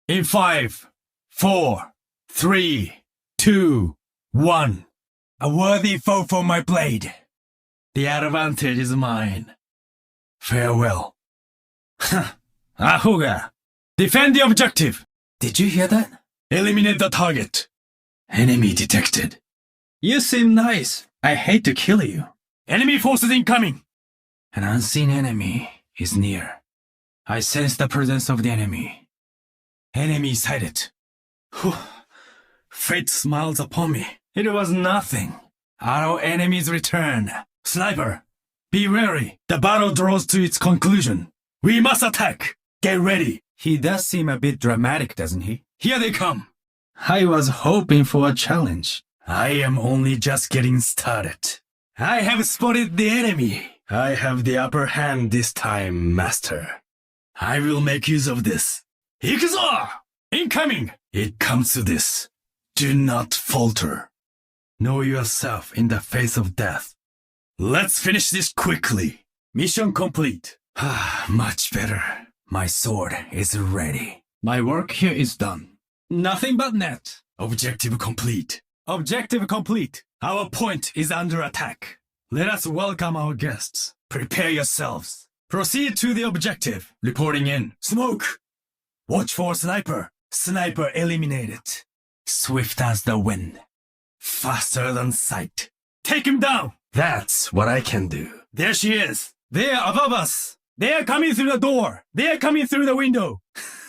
In 5, 4, 3, 2, 1. A worthy foe for my blade. The advantage is mine. Farewell. Ahuga, defend the objective. Did you hear that? Eliminate the target. Enemy detected. You seem nice. I hate to kill you. Enemy forces incoming. An unseen enemy is near. I sense the presence of the enemy. Enemy sighted. Whew. Fate smiles upon me. It was nothing. Our enemies return. Sniper, be wary. The battle draws to its conclusion. We must attack. Get ready. He does seem a bit dramatic, doesn't he? Here they come. I was hoping for a challenge. I am only just getting started. I have spotted the enemy. I have the upper hand this time, master. I will make use of this. Ikuzo! Incoming! It comes to this. Do not falter. Know yourself in the face of death. Let's finish this quickly. Mission complete. Much better. My sword is ready. My work here is done. Nothing but net. Objective complete. Objective complete. Our point is under attack. Let us welcome our guests. Prepare yourselves. Proceed to the objective. Reporting in. Smoke! Watch for sniper. Sniper eliminated. Swift as the wind. Faster than sight. Take him down! That's what I can do. There she is. They are above us. They are coming through the door. They are coming through the window.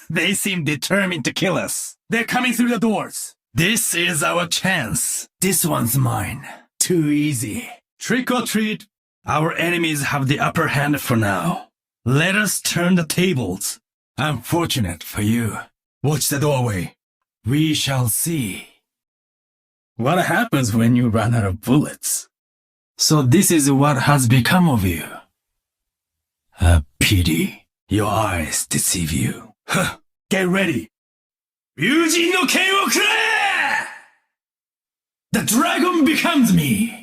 They seem determined to kill us. They're coming through the doors. This is our chance. This one's mine. Too easy. Trick or treat. Our enemies have the upper hand for now. Let us turn the tables. Unfortunate for you. Watch the doorway. We shall see. What happens when you run out of bullets? So this is what has become of you. A pity. Your eyes deceive you. Huh. Get ready. Ryujin no Ken wo kurare! The dragon becomes me.